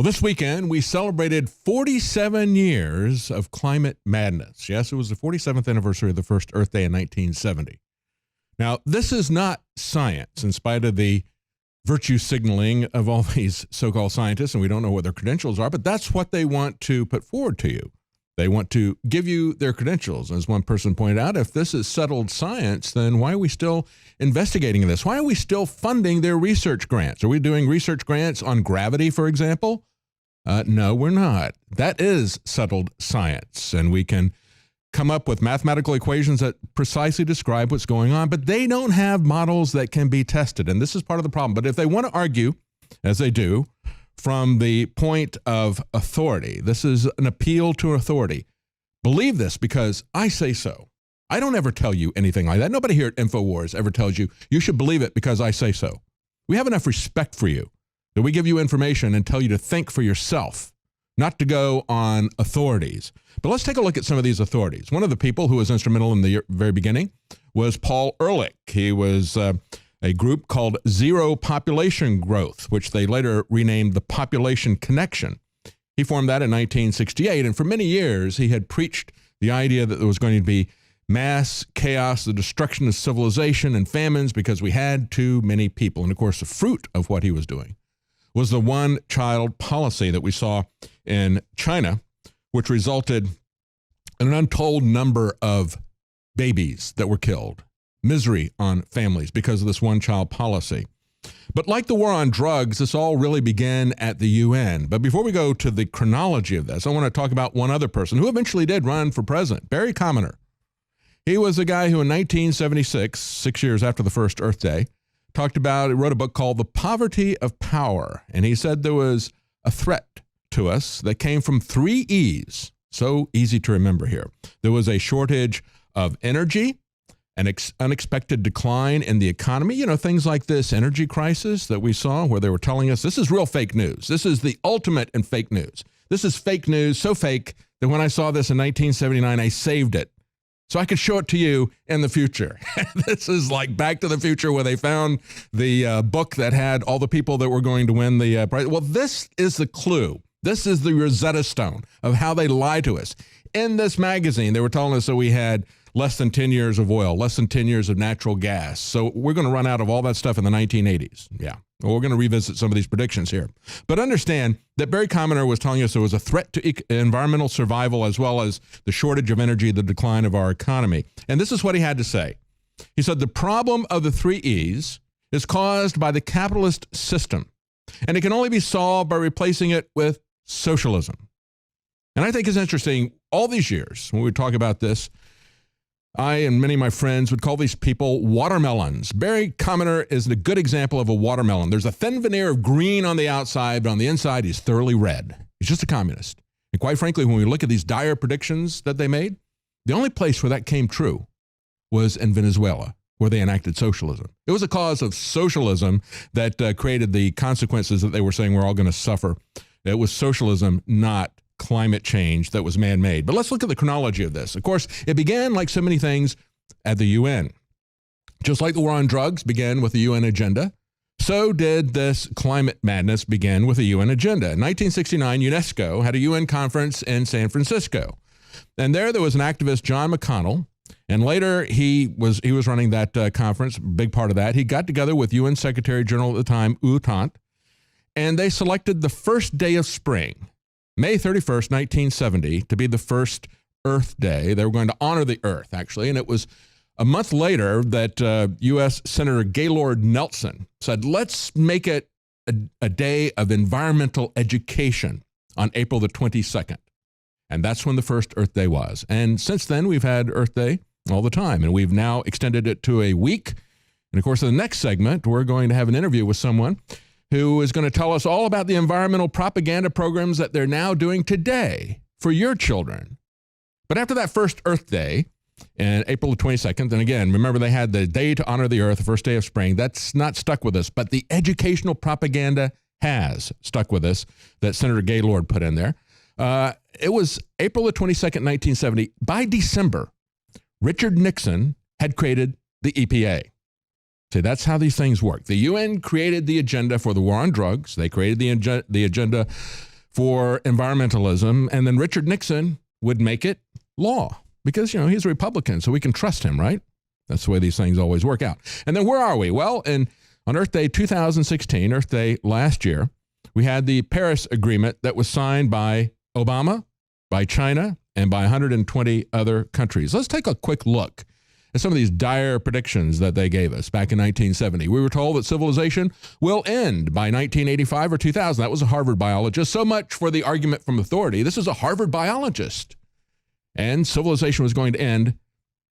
Well, this weekend, we celebrated 47 years of climate madness. Yes, it was the 47th anniversary of the first Earth Day in 1970. Now, this is not science, in spite of the virtue signaling of all these so-called scientists, and we don't know what their credentials are, but that's what they want to put forward to you. They want to give you their credentials. As one person pointed out, if this is settled science, then why are we still investigating this? Why are we still funding their research grants? Are we doing research grants on gravity, for example? No, we're not. That is settled science, and we can come up with mathematical equations that precisely describe what's going on, but they don't have models that can be tested, and this is part of the problem. But if they want to argue, as they do, from the point of authority, this is an appeal to authority. Believe this because I say so. I don't ever tell you anything like that. Nobody here at InfoWars ever tells you, you should believe it because I say so. We have enough respect for you that we give you information and tell you to think for yourself, not to go on authorities. But let's take a look at some of these authorities. One of the people who was instrumental in the very beginning was Paul Ehrlich. He was a group called Zero Population Growth, which they later renamed the Population Connection. He formed that in 1968, and for many years he had preached the idea that there was going to be mass chaos, the destruction of civilization and famines because we had too many people. And of course, the fruit of what he was doing was the one-child policy that we saw in China, which resulted in an untold number of babies that were killed, misery on families because of this one-child policy. But like the war on drugs, this all really began at the UN. But before we go to the chronology of this, I want to talk about one other person who eventually did run for president, Barry Commoner. He was a guy who in 1976, 6 years after the first Earth Day, wrote a book called The Poverty of Power. And he said there was a threat to us that came from three E's. So easy to remember here. There was a shortage of energy, an unexpected decline in the economy, things like this energy crisis that we saw where they were telling us this is real fake news. This is the ultimate in fake news. This is fake news, so fake that when I saw this in 1979, I saved it so I could show it to you in the future. This is like Back to the Future where they found the book that had all the people that were going to win the prize. Well, this is the clue. This is the Rosetta Stone of how they lie to us. In this magazine, they were telling us that we had less than 10 years of oil, less than 10 years of natural gas. So we're going to run out of all that stuff in the 1980s. Yeah. Well, we're going to revisit some of these predictions here. But understand that Barry Commoner was telling us there was a threat to environmental survival as well as the shortage of energy, the decline of our economy. And this is what he had to say. He said, the problem of the three E's is caused by the capitalist system, and it can only be solved by replacing it with socialism. And I think it's interesting, all these years, when we talk about this, I and many of my friends would call these people watermelons. Barry Commoner is a good example of a watermelon. There's a thin veneer of green on the outside, but on the inside, he's thoroughly red. He's just a communist. And quite frankly, when we look at these dire predictions that they made, the only place where that came true was in Venezuela, where they enacted socialism. It was a cause of socialism that created the consequences that they were saying we're all going to suffer. It was socialism, not climate change, that was man-made. But let's look at the chronology of this. Of course, it began like so many things at the UN. Just like the war on drugs began with the UN agenda, so did this climate madness begin with a UN agenda. In 1969, UNESCO had a UN conference in San Francisco. And there was an activist, John McConnell, and later he was running that conference, big part of that. He got together with UN Secretary General at the time, U Thant, and they selected the first day of spring, May 31st, 1970, to be the first Earth Day. They were going to honor the Earth, actually, and it was a month later that U.S. Senator Gaylord Nelson said, let's make it a day of environmental education on April the 22nd. And that's when the first Earth Day was. And since then, we've had Earth Day all the time, and we've now extended it to a week. And of course, in the next segment, we're going to have an interview with someone who is going to tell us all about the environmental propaganda programs that they're now doing today for your children. But after that first Earth Day, in April the 22nd, and again, remember they had the day to honor the Earth, the first day of spring. That's not stuck with us, but the educational propaganda has stuck with us that Senator Gaylord put in there. It was April the 22nd, 1970. By December, Richard Nixon had created the EPA. See, that's how these things work. The UN created the agenda for the war on drugs. They created the agenda for environmentalism, and then Richard Nixon would make it law because, he's a Republican, so we can trust him, right? That's the way these things always work out. And then where are we? Well, on Earth Day 2016, Earth Day last year, we had the Paris Agreement that was signed by Obama, by China, and by 120 other countries. Let's take a quick look at some of these dire predictions that they gave us back in 1970. We were told that civilization will end by 1985 or 2000. That was a Harvard biologist. So much for the argument from authority. This is a Harvard biologist. And civilization was going to end,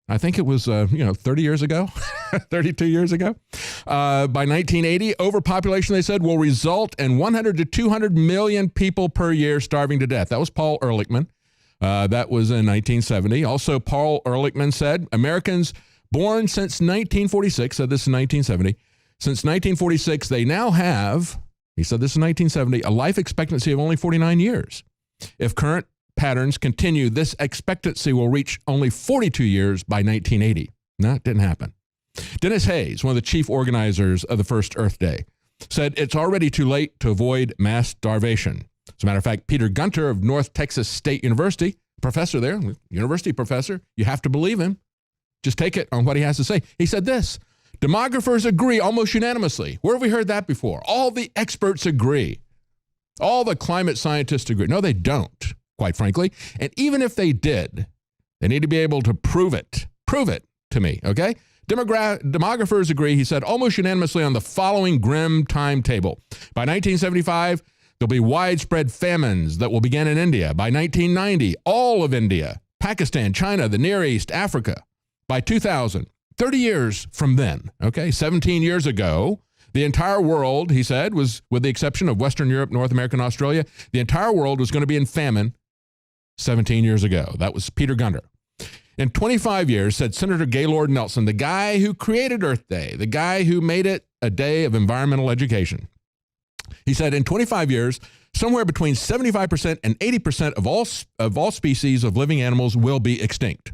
I think it was, 30 years ago, 32 years ago. By 1980, overpopulation, they said, will result in 100 to 200 million people per year starving to death. That was Paul Ehrlichman. That was in 1970. Also, Paul Ehrlichman said, Americans born since 1946, said this in 1970, since 1946, they now have, he said this in 1970, a life expectancy of only 49 years. If current patterns continue, this expectancy will reach only 42 years by 1980. No, it didn't happen. Dennis Hayes, one of the chief organizers of the first Earth Day, said it's already too late to avoid mass starvation. As a matter of fact, Peter Gunter of North Texas State University, professor there, university professor, you have to believe him. Just take it on what he has to say. He said this, demographers agree almost unanimously. Where have we heard that before? All the experts agree. All the climate scientists agree. No, they don't, quite frankly. And even if they did, they need to be able to prove it. Prove it to me, okay? Demographers agree, he said, almost unanimously on the following grim timetable. By 1975, there'll be widespread famines that will begin in India. By 1990, all of India, Pakistan, China, the Near East, Africa. By 2000, 30 years from then, okay, 17 years ago, the entire world, he said, was, with the exception of Western Europe, North America, and Australia, the entire world was going to be in famine 17 years ago. That was Peter Gunter. In 25 years, said Senator Gaylord Nelson, the guy who created Earth Day, the guy who made it a day of environmental education. He said in 25 years, somewhere between 75% and 80% of all species of living animals will be extinct.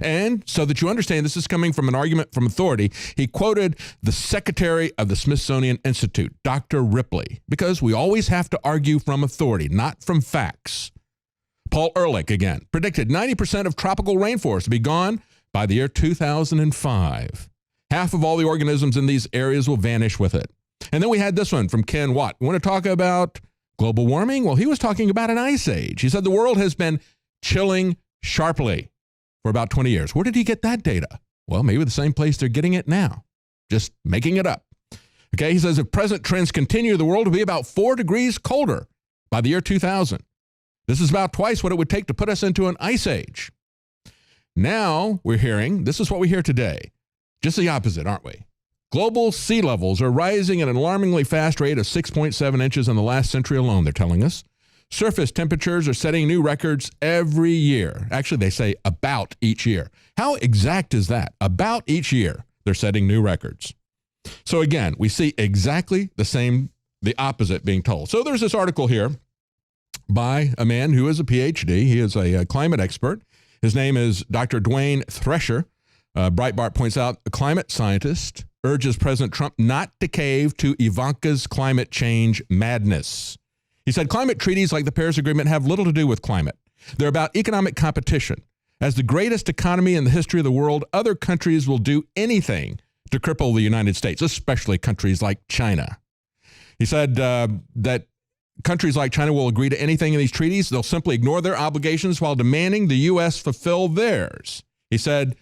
And so that you understand, this is coming from an argument from authority, he quoted the secretary of the Smithsonian Institute, Dr. Ripley, because we always have to argue from authority, not from facts. Paul Ehrlich, again, predicted 90% of tropical rainforests to be gone by the year 2005. Half of all the organisms in these areas will vanish with it. And then we had this one from Ken Watt. We want to talk about global warming? Well, he was talking about an ice age. He said the world has been chilling sharply for about 20 years. Where did he get that data? Well, maybe the same place they're getting it now, just making it up. Okay, he says if present trends continue, the world will be about 4 degrees colder by the year 2000. This is about twice what it would take to put us into an ice age. Now we're hearing, this is what we hear today, just the opposite, aren't we? Global sea levels are rising at an alarmingly fast rate of 6.7 inches in the last century alone, they're telling us. Surface temperatures are setting new records every year. Actually, they say about each year. How exact is that? About each year, they're setting new records. So again, we see exactly the opposite being told. So there's this article here by a man who is a PhD. He is a climate expert. His name is Dr. Dwayne Thresher. Breitbart points out a climate scientist urges President Trump not to cave to Ivanka's climate change madness. He said climate treaties like the Paris Agreement have little to do with climate. They're about economic competition. As the greatest economy in the history of the world, other countries will do anything to cripple the United States, especially countries like China. He said that countries like China will agree to anything in these treaties. They'll simply ignore their obligations while demanding the U.S. fulfill theirs. He said,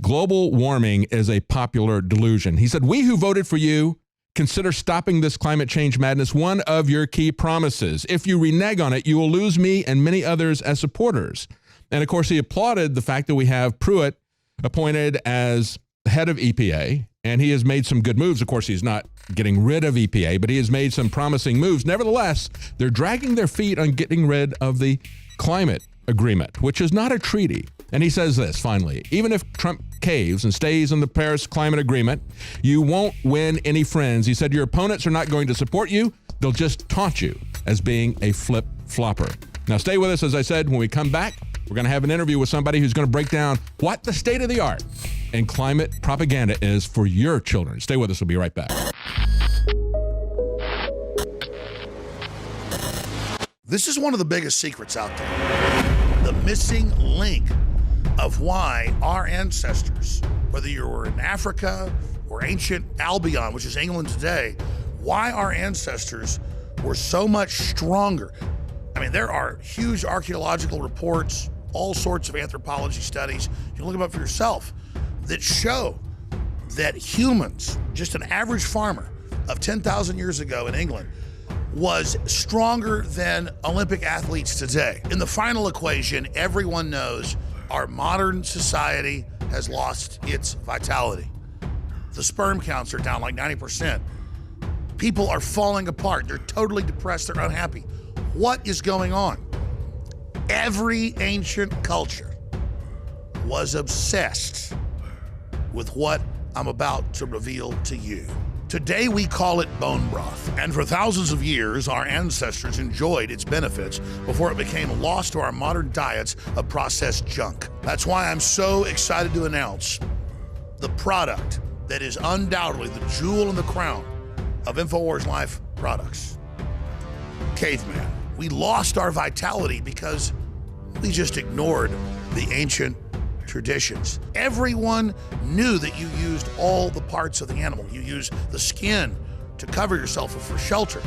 global warming is a popular delusion. He said, we who voted for you consider stopping this climate change madness one of your key promises. If you renege on it, you will lose me and many others as supporters. And of course, he applauded the fact that we have Pruitt appointed as head of EPA, and he has made some good moves. Of course, he's not getting rid of EPA, but he has made some promising moves. Nevertheless, they're dragging their feet on getting rid of the climate agreement, which is not a treaty. And he says this, finally, even if Trump caves and stays in the Paris climate agreement, you won't win any friends. He said your opponents are not going to support you. They'll just taunt you as being a flip-flopper. Now, stay with us. As I said, when we come back, we're going to have an interview with somebody who's going to break down what the state of the art in climate propaganda is for your children. Stay with us. We'll be right back. This is one of the biggest secrets out there. The missing link of why our ancestors, whether you were in Africa or ancient Albion, which is England today, why our ancestors were so much stronger. I mean, there are huge archaeological reports, all sorts of anthropology studies, you can look them up for yourself, that show that humans, just an average farmer of 10,000 years ago in England, was stronger than Olympic athletes today. In the final equation, everyone knows our modern society has lost its vitality. The sperm counts are down like 90%. People are falling apart. They're totally depressed. They're unhappy. What is going on? Every ancient culture was obsessed with what I'm about to reveal to you. Today we call it bone broth, and for thousands of years our ancestors enjoyed its benefits before it became lost to our modern diets of processed junk. That's why I'm so excited to announce the product that is undoubtedly the jewel in the crown of InfoWars Life products. Caveman. We lost our vitality because we just ignored the ancient traditions. Everyone knew that you used all the parts of the animal. You used the skin to cover yourself or for shelter.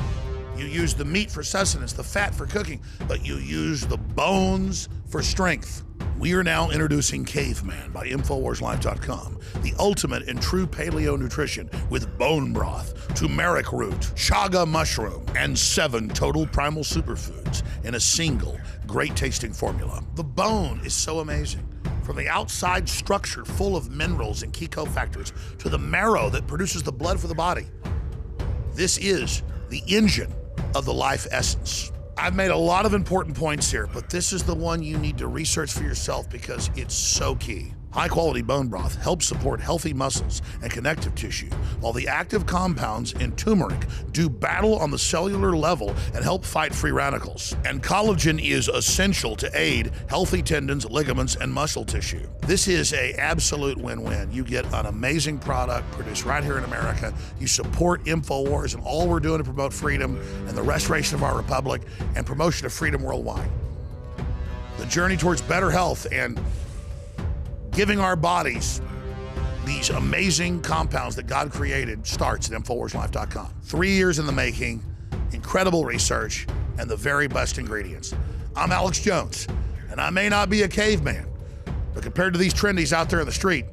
You used the meat for sustenance, the fat for cooking, but you used the bones for strength. We are now introducing Caveman by InfoWarsLife.com, the ultimate in true paleo nutrition with bone broth, turmeric root, chaga mushroom, and 7 total primal superfoods in a single great tasting formula. The bone is so amazing. From the outside structure full of minerals and key cofactors to the marrow that produces the blood for the body. This is the engine of the life essence. I've made a lot of important points here, but this is the one you need to research for yourself because it's so key. High-quality bone broth helps support healthy muscles and connective tissue, while the active compounds in turmeric do battle on the cellular level and help fight free radicals. And collagen is essential to aid healthy tendons, ligaments, and muscle tissue. This is an absolute win-win. You get an amazing product produced right here in America. You support InfoWars and all we're doing to promote freedom and the restoration of our republic and promotion of freedom worldwide. The journey towards better health and giving our bodies these amazing compounds that God created starts at InfoWarsLife.com. 3 years in the making, incredible research, and the very best ingredients. I'm Alex Jones, and I may not be a caveman, but compared to these trendies out there in the street,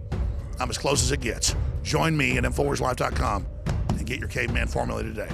I'm as close as it gets. Join me at InfoWarsLife.com and get your caveman formula today.